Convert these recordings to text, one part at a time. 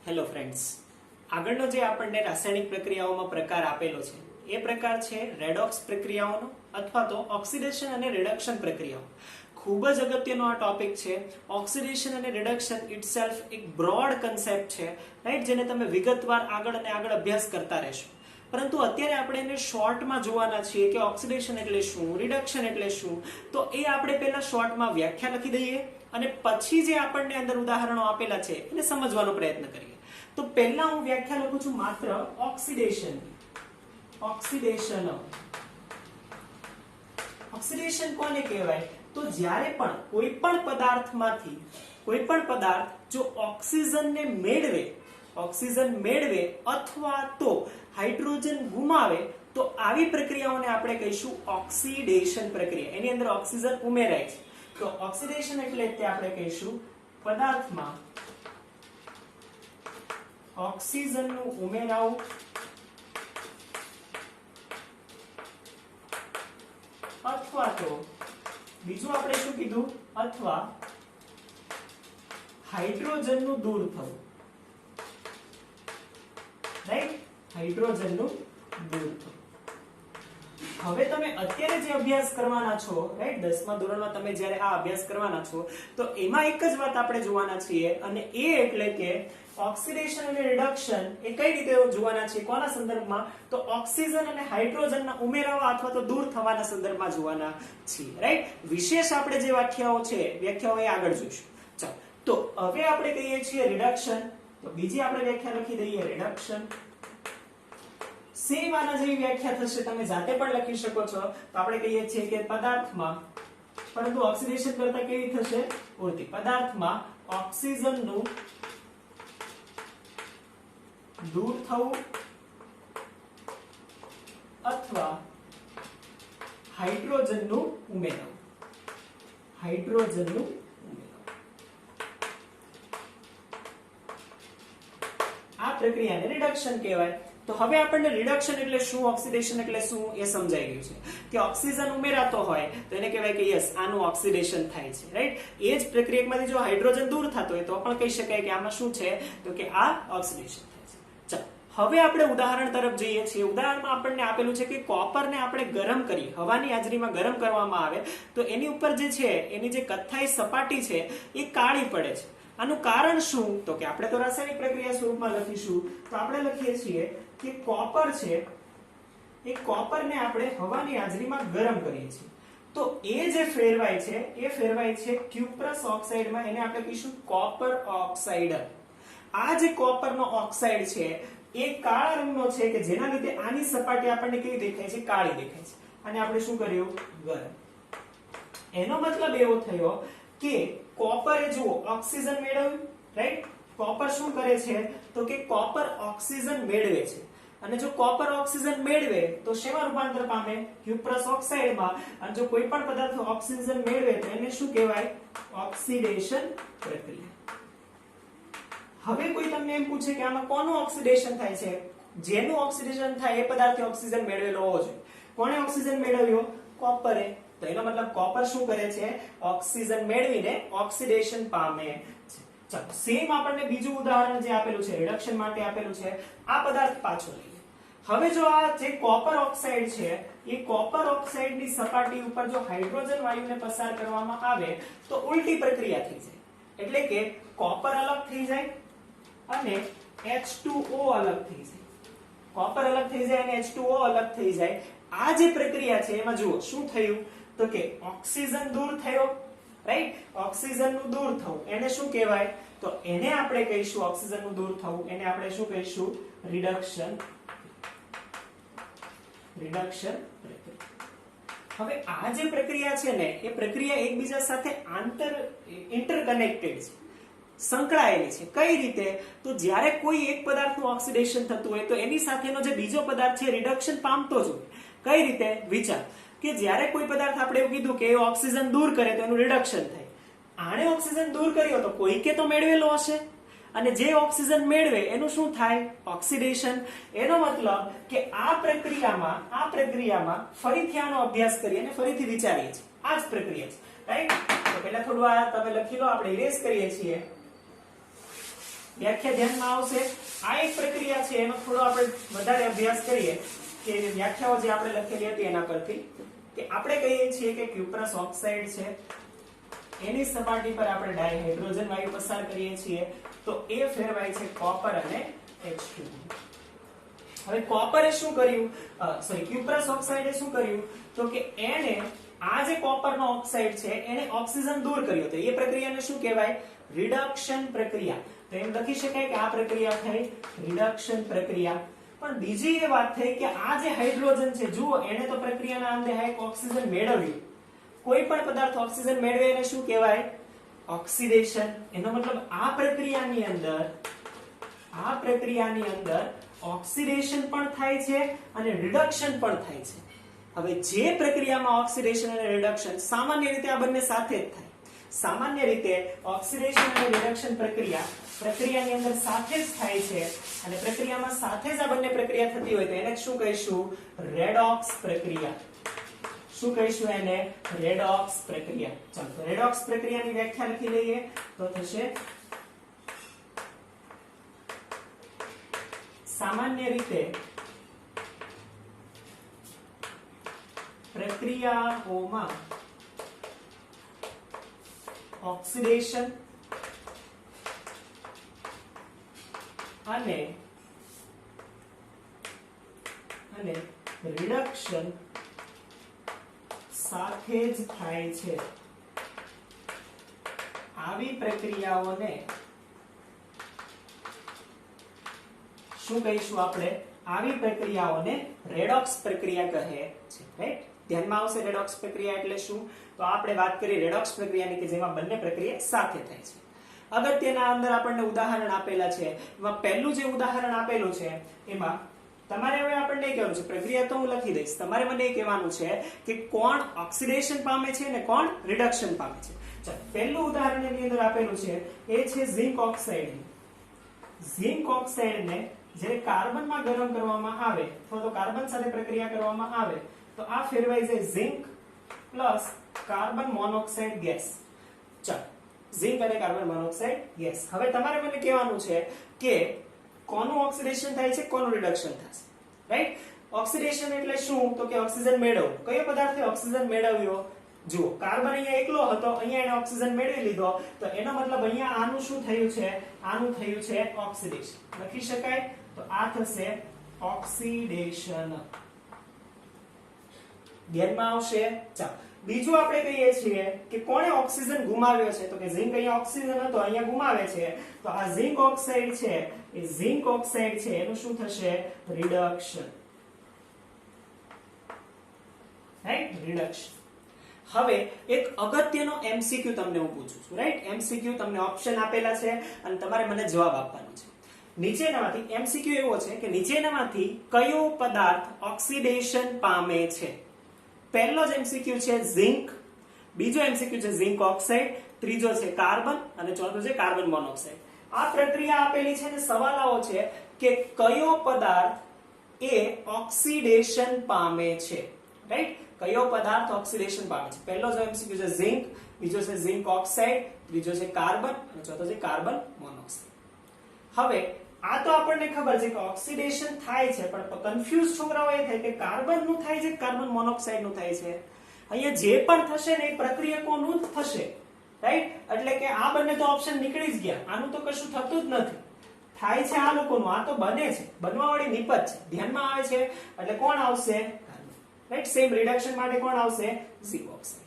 Hello friends, આગળનો જે આપણને રાસાયણિક પ્રક્રિયાઓમાં પ્રકાર આપેલો છે એ પ્રકાર છે રેડોક્સ પ્રક્રિયાઓનો અથવા તો ઓક્સિડેશન અને રિડક્શન પ્રક્રિયાઓ. ખૂબ જ અગત્યનો આ ટોપિક છે. ઓક્સિડેશન અને રિડક્શન ઇટસેલ્ફ એક બ્રોડ કન્સેપ્ટ છે, રાઈટ, જેને તમે વિગતવાર આગળ અને આગળ અભ્યાસ કરતા રહેશો. પરંતુ અત્યારે આપણે એને શોર્ટમાં જોવાના છીએ કે ઓક્સિડેશન એટલે શું, રિડક્શન એટલે શું. તો એ આપણે પહેલા શોર્ટમાં વ્યાખ્યા લખી દઈએ અને પછી જે આપણને અંદર ઉદાહરણો આપેલા છે એને સમજવાનો પ્રયત્ન કરીએ. તો પહેલા હું વ્યાખ્યા લખું છું માત્ર ઓક્સિડેશન. ઓક્સિડેશન કોને કહેવાય? તો જ્યારે પણ કોઈ પણ પદાર્થમાંથી કોઈ પણ પદાર્થ જો ઓક્સિજન મેળવે અથવા તો હાઇડ્રોજન ગુમાવે તો આવી પ્રક્રિયાઓને આપણે કહીશું ઓક્સિડેશન પ્રક્રિયા. એની અંદર ઓક્સિજન ઉમેરાય છે તો ઓક્સિડેશન એટલે આપણે કહીશું પદાર્થમાં ઓક્સિજનનું ઉમેરાવું અથવા તો બીજું આપણે શું કીધું, અથવા હાઇડ્રોજનનું દૂર થવું. રાઈટ, હાઇડ્રોજનનું દૂર થવું. હવે તમે અત્યારે જે અભ્યાસ કરવાના છો, રાઈટ, 10મા ધોરણમાં તમે જ્યારે આ અભ્યાસ કરવાના છો તો એમાં એક જ વાત આપણે જોવાના છીએ અને એ એટલે કે ઓક્સિડેશન અને રિડક્શન એ કઈ રીતે જોવાના છે, કોના સંદર્ભમાં? તો ઓક્સિજન અને હાઇડ્રોજનના ઉમેરાવા અથવા તો દૂર થવાના સંદર્ભમાં જોવાના છીએ. રાઈટ, વિશેષ આપણે જે વ્યાખ્યાઓ એ આગળ જોઈશું. ચાલો, તો હવે આપણે કહીએ છીએ રિડક્શન. તો બીજી આપણે વ્યાખ્યા લખી દઈએ રિડક્શન. સેમ આના જેવી વ્યાખ્યા થશે, તમે જાતે પણ લખી શકો છો. તો આપણે કહીએ છીએ કે પદાર્થમાં, પરંતુ ઓક્સિડેશન કરતા કેવી થશે? ઉલટી. પદાર્થમાં ઓક્સિજનનું દૂર થવું અથવા હાઇડ્રોજનનું ઉમેરાવું. આ પ્રક્રિયાને રિડક્શન કહેવાય. તો હવે આપણને રિડક્શન એટલે શું, ઓક્સિડેશન એટલે શું એ સમજાઈ ગયું છે કે ઓક્સિજન ઉમેરાતો હોય તો એને કહેવાય કે યસ, આનું ઓક્સિડેશન થાય છે. રાઈટ, એ જ પ્રક્રિયામાંથી જો હાઇડ્રોજન દૂર થતો હોય તો પણ કહી શકાય કે આમાં શું છે, તો કે આ ઓક્સિડેશન થાય છે. ચાલો, હવે આપણે ઉદાહરણ તરફ જઈએ છીએ. ઉદાહરણમાં આપણને આપેલું છે કે કોપરને આપણે ગરમ કરીએ, હવાની હાજરીમાં ગરમ કરવામાં આવે તો એની ઉપર જે છે એની જે કથ્થાઈ સપાટી છે એ કાળી પડે છે. આનું કારણ શું? તો કે આપણે તો રાસાયણિક પ્રક્રિયા સ્વરૂપમાં લખીશું. તો આપણે લખીએ છીએ કે કોપર છે એ કોપરને આપણે હવાની હાજરીમાં ગરમ કરીએ છીએ તો એ જે ફેરવાય છે એ ફેરવાય છે ક્યુપ્રસ ઓક્સાઇડમાં. એને આપણે કહીશું કોપર ઓક્સાઇડ. આ જે કોપરનો ઓક્સાઇડ છે એ કાળા રંગનો છે કે જેના લીધે આની સપાટી આપણને કેવી દેખાય છે? કાળી દેખાય છે. અને આપણે શું કર્યું? ગરમ. એનો મતલબ એવો થયો કે કોપરે જુઓ ઓક્સિજન મેળવ્યું. રાઈટ, કોપર શું કરે છે? તો કે કોપર ઓક્સિજન મેળવે છે. અને જો કોપર ઓક્સિજન મેળવે તો શેમાં રૂપાંતર પામે? ક્યુપ્રસ ઓક્સાઇડમાં. અને જો કોઈ પણ પદાર્થ ઓક્સિજન મેળવે તો એને શું કહેવાય? ઓક્સિડેશન પ્રક્રિયા. હવે કોઈ તમને એમ પૂછે કે આમાં કોનું ઓક્સિડેશન થાય છે? જેનું ઓક્સિડેશન થાય એ પદાર્થે ઓક્સિજન મેળવેલો હોવો જોઈએ. કોણે ઓક્સિજન મેળવ્યો? કોપરે. તો એનો મતલબ કોપર શું કરે છે? ઓક્સિજન મેળવીને ઓક્સિડેશન પામે છે. ચાલો, સેમ આપણને બીજું ઉદાહરણ જે આપેલું છે રિડક્શન માટે આપેલું છે. આ પદાર્થ પાછો લઈએ. હવે જો આ જે કોપર ઓક્સાઇડ છે એ કોપર ઓક્સાઇડની સપાટી ઉપર જો હાઇડ્રોજન વાયુને પસાર કરવામાં આવે તો ઉલટી પ્રક્રિયા થઈ જાય. એટલે કે કોપર અલગ થઈ જાય અને H2O અલગ થઈ જાય. કોપર અલગ થઈ જાય અને H2O અલગ થઈ જાય. આ જે પ્રક્રિયા છે એમાં જુઓ શું થયું, તો કે ઓક્સિજન દૂર થયો. રાઈટ, ઓક્સિજનનું દૂર થવું એને શું કહેવાય? તો એને આપણે કહીશું ઓક્સિજનનું દૂર થવું, એને આપણે શું કહીશું? રિડક્શન પ્રક્રિયા. હવે આ જે પ્રક્રિયા છે ને એ પ્રક્રિયા એકબીજા સાથે ઇન્ટરકનેક્ટેડ છે, સંકળાયેલી છે. કઈ રીતે? તો જ્યારે કોઈ એક પદાર્થનું ઓક્સિડેશન થતું હોય તો એની સાથેનો જે બીજો પદાર્થ છે રિડક્શન પામતો જ હોય. કઈ રીતે? વિચાર કે જ્યારે કોઈ પદાર્થ આપણે એવું કીધું કે એ ઓક્સિજન દૂર કરે તો એનું રિડક્શન થાય. આણે ઓક્સિજન દૂર કર્યો તો કોઈકે તો મેળવેલો હશે અને જે ઓક્સિજન મેળવે એનું શું થાય? ઓક્સિડેશન. એનો મતલબ કે આ પ્રક્રિયામાં ફરીથી આનો અભ્યાસ કરીએ અને ફરીથી વિચારીએ છીએ. આ જ પ્રક્રિયા છે. રાઈટ, તો પહેલા થોડું આ તમે લખી લો, આપણે ઇરેઝ કરીએ છીએ. વ્યાખ્યા ધ્યાનમાં આવશે. આ એક પ્રક્રિયા છે, એનો થોડો આપણે વધારે અભ્યાસ કરીએ કે વ્યાખ્યાઓ જે આપણે લખેલી હતી એના પરથી, કે આપણે કહીએ છીએ કે ક્યુપ્રસ ઓક્સાઇડ છે, એની સપાટી પર આપણે ડાયહાઇડ્રોજન વાયુ પસાર કરીએ છીએ તો એ ફેરવાય છે કોપર અને H2. હવે કોપરે શું કર્યું, ક્યુપ્રસ ઓક્સાઇડે શું કર્યું તો કે એને આ જે કોપરનો ઓક્સાઇડ છે એને ઓક્સિજન દૂર કર્યો. તો એ પ્રક્રિયાને શું કહેવાય, રિડક્શન પ્રક્રિયા. તો એમ લખી શકાય કે આ પ્રક્રિયા થઈ રિડક્શન પ્રક્રિયા. પણ બીજી એ વાત થઈ કે આ જે હાઇડ્રોજન છે, જુઓ એને તો પ્રક્રિયાના અંતે એક ઓક્સિજન મેળવ્યું. કોઈ પણ પદાર્થ ઓક્સિજન મેળવે એને શું કહેવાય, ઓક્સિડેશન. એનો મતલબ આ પ્રક્રિયાની અંદર ઓક્સિડેશન પણ થાય છે અને રિડક્શન પણ થાય છે. હવે જે પ્રક્રિયામાં ઓક્સિડેશન અને રિડક્શન સામાન્ય રીતે આ બંને સાથે જ થાય, સામાન્ય રીતે ઓક્સિડેશન અને રિડક્શન પ્રક્રિયાની અંદર સાથે જ થાય છે અને પ્રક્રિયામાં સાથે જ આ બંને પ્રક્રિયા થતી હોય તો એને શું કહીશું, રેડોક્સ પ્રક્રિયા. શું કહીશું એને, રેડોક્સ પ્રક્રિયા. ચાલો તો રેડોક્સ પ્રક્રિયાની વ્યાખ્યા લખી લઈએ તો થશે સામાન્ય રીતે પ્રક્રિયાઓમાં ઓક્સિડેશન અને રિડક્શન સાથે જ થાય છે. આવી પ્રક્રિયાઓને શું કહીશું આપણે, આવી પ્રક્રિયાઓને રેડોક્સ પ્રક્રિયા કહે છે. રાઈટ, ધ્યાનમાં આવશે રેડોક્સ પ્રક્રિયા એટલે શું. તો આપણે વાત કરી રેડોક્સ પ્રક્રિયાની કે જેમાં બંને પ્રક્રિયા સાથે થાય છે. અગત્યના અંદર આપણને ઉદાહરણ આપેલા છે. એમાં પહેલું જે ઉદાહરણ આપેલું છે એમાં તમારે હવે આપણને કહેવાનું છે, પ્રક્રિયા તો હું લખી દઈશ, તમારે મને એ કહેવાનું છે કે કોણ ઓક્સિડેશન પામે છે અને કોણ રિડક્શન પામે છે. ચાલો પહેલું ઉદાહરણ એની અંદર આપેલું છે એ છે ઝિંક ઓક્સાઇડ. ઝિંક ઓક્સાઇડને જ્યારે કાર્બનમાં ગરમ કરવામાં આવે અથવા તો કાર્બન સાથે પ્રક્રિયા કરવામાં આવે તો આ ફેરવાઈ જાય zinc plus carbon monoxide gas. ચાલો ઝિંક અને કાર્બન મોનોક્સાઇડ ગેસ. હવે તમારે મને કહેવાનું છે કે કોનું ઓક્સિડેશન થાય છે, કોનું રિડક્શન થશે. રાઈટ, ઓક્સિડેશન એટલે શું તો કે ઓક્સિજન મેળવવું. કયો પદાર્થે ઓક્સિજન મેળવ્યો, જુઓ કાર્બન અહીંયા એકલો હતો, અહીંયા એને ઓક્સિજન મેળવી લીધો તો એનો મતલબ અહીંયા આનું શું થયું છે, આનું થયું છે ઓક્સિડેશન. લખી શકાય તો આ થશે ઓક્સિડેશન. ધ્યાનમાં આવશે. ચાલો બીજું આપણે કહીએ છીએ કે કોણે ઓક્સિજન ગુમાવ્યો છે તો કે ઝિંક અહીંયા ઓક્સિજન હતો, અહીંયા ગુમાવે છે તો આ ઝિંક ઓક્સાઇડ છે એ ઝિંક ઓક્સાઇડ છે એનું શું થશે, રિડક્શન. Right, reduction. હવે એક અગત્યનો એમસીક્યુ તમને હું પૂછું છું. રાઈટ, એમસીક્યુ તમને ઓપ્શન આપેલા છે અને તમારે મને જવાબ આપવાનો છે. નીચેનામાંથી એમસીક્યુ એવો છે કે નીચેનામાંથી કયો પદાર્થ ઓક્સિડેશન પામે છે. પહેલો જ એમસીક્યુ છે ઝિંક, બીજો એમસીક્યુ છે ઝિંક ઓક્સાઇડ, ત્રીજો છે કાર્બન અને ચોથો છે કાર્બન મોનોક્સાઇડ. આ પ્રક્રિયા આપેલી છે અને સવાલ આવો છે કે કયો પદાર્થ એ ઓક્સિડેશન પામે છે. રાઈટ, કયો પદાર્થ ઓક્સિડેશન પામે છે. પહેલો જો એમસીક્યુ છે ઝિંક, બીજો છે ઝિંક ઓક્સાઇડ, ત્રીજો છે કાર્બન અને ચોથો છે કાર્બન મોનોક્સાઇડ. હવે આ તો આપણને ખબર છે કે ઓક્સિડેશન થાય છે પણ કન્ફ્યુઝ છોકરાઓ એ થાય કે કાર્બન નું થાય છે કાર્બન મોનોક્સાઇડ નું થાય છે. અહીંયા જે પણ થશે ને એ પ્રક્રિયકોનું જ થશે. રાઈટ, એટલે કે આ બંને તો ઓપ્શન નીકળી જ ગયા, આનું તો કશું થતું જ નથી. થાય છે આ લોકોનું, આ તો બને છે, બનવા વાળી નિપજ છે, ધ્યાનમાં આવે છે એટલે કોણ આવશે, રાઈટ. સેમ રિડક્શન માટે કોણ આવશે, ઝિંક ઓક્સાઇડ.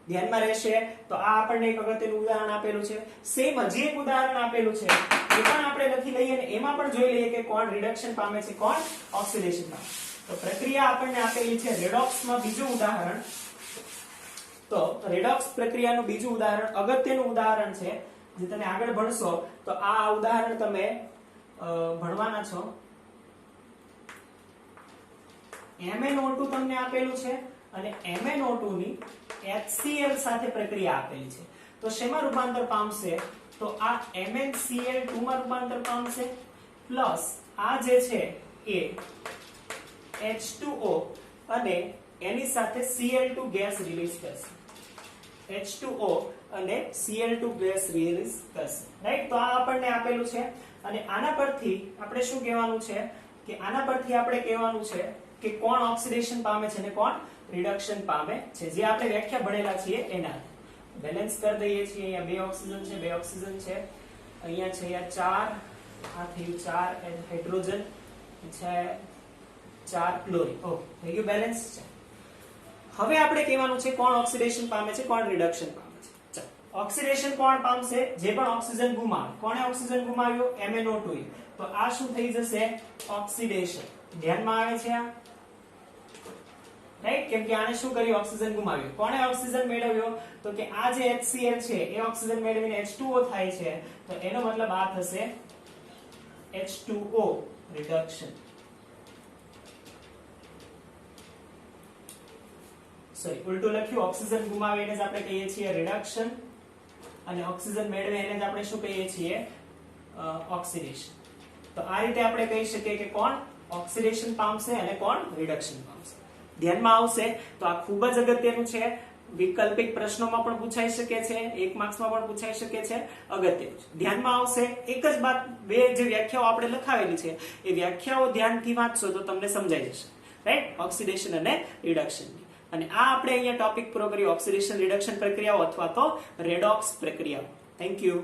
ધ્યાનમાં રહેશે. તો આ આપણને એક અગત્યનું ઉદાહરણ આપેલું છે. સેમ હજી એક ઉદાહરણ આપેલું છે એ પણ આપણે લખી લઈએ અને એમાં પણ જોઈ લઈએ કે કોણ રિડક્શન પામે છે, કોણ ઓક્સિડેશન પામે. તો પ્રક્રિયા આપણને આપેલી છે રેડોક્સમાં. બીજું ઉદાહરણ, તો રેડોક્સ પ્રક્રિયાનું બીજું ઉદાહરણ અગત્યનું ઉદાહરણ છે જે તમે આગળ ભણશો તો આ ઉદાહરણ તમે ભણવાના છો. MnO2 તમને આપેલું છે અને MnO2 ની HCl સાથે પ્રક્રિયા આપેલી છે તો શેમાં રૂપાંતર પામશે, તો આ MnCl2 માં રૂપાંતર પામશે પ્લસ આ જે છે એ H2O અને એની સાથે Cl2 ગેસ રિલીઝ કરશે. H2O અને Cl2 ગેસ રિલીઝ કરશે, રાઈટ? તો આ આપણને આપેલું છે અને આના પરથી આપણે શું કહેવાનું છે કે આના પરથી આપણે કહેવાનું છે કે કોણ ઓક્સિડેશન પામે છે અને કોણ રિડક્શન પામે છે, જે આપણે વ્યાખ્યા ભણેલા છીએ એના. બેલેન્સ કરી દઈએ છીએ. અહીંયા બે ઓક્સિજન છે, બે ઓક્સિજન છે, અહીંયા છે અહીંયા 4, આ થયું 4 હાઇડ્રોજન છે, 4 ક્લોરીન. ઓકે, થઈ ગયું, બેલેન્સ છે. હવે આપણે કહેવાનું છે કોણ ઓક્સિડેશન પામે છે, કોણ રિડક્શન પામે છે. ચાલો, ઓક્સિડેશન કોણ પામશે? જે પણ ઓક્સિજન ગુમાવે. કોણે ઓક્સિજન ગુમાવ્યો? MnO2. તો આ શું થઈ જશે? ઓક્સિડેશન. ધ્યાનમાં આવે છે આ? રાઈટ? કેમ કે આને શું કર્યું? ઓક્સિજન ગુમાવ્યો. કોણે ઓક્સિજન મેળવ્યો? તો કે આ જે HCl છે એ ઓક્સિજન મેળવીને H2O થાય છે, તો એનો મતલબ આ થશે H2O રિડક્શન. સોરી, ઉલટું લખ્યું. ઓક્સિજન ગુમાવે એને જ આપણે કહીએ છીએ રિડક્શન અને ઓક્સિજન મેળવે એને જ આપણે શું કહીએ છીએ? ઓક્સિડેશન. તો આ રીતે આપણે કહી શકીએ કે કોણ ઓક્સિડેશન પામશે અને કોણ રિડક્શન પામશે. ધ્યાનમાં આવશે તો આ ખૂબ જ અગત્યનું છે. વૈકલ્પિક પ્રશ્નોમાં પણ પૂછાઈ શકે છે, 1 માર્ક્સમાં પણ પૂછાઈ શકે છે. અગત્યનું છે, ધ્યાનમાં આવશે. એક જ વાત, બે જે વ્યાખ્યાઓ આપણે લખાવેલી છે એ વ્યાખ્યાઓ ધ્યાનથી વાંચશો તો તમને સમજાઈ જશે, રાઈટ? ઓક્સિડેશન અને રિડક્શન. અને આ આપણે અહીંયા ટોપિક પૂરો કર્યો, ઓક્સિડેશન રિડક્શન પ્રક્રિયાઓ અથવા તો રેડોક્સ પ્રક્રિયાઓ. Thank you.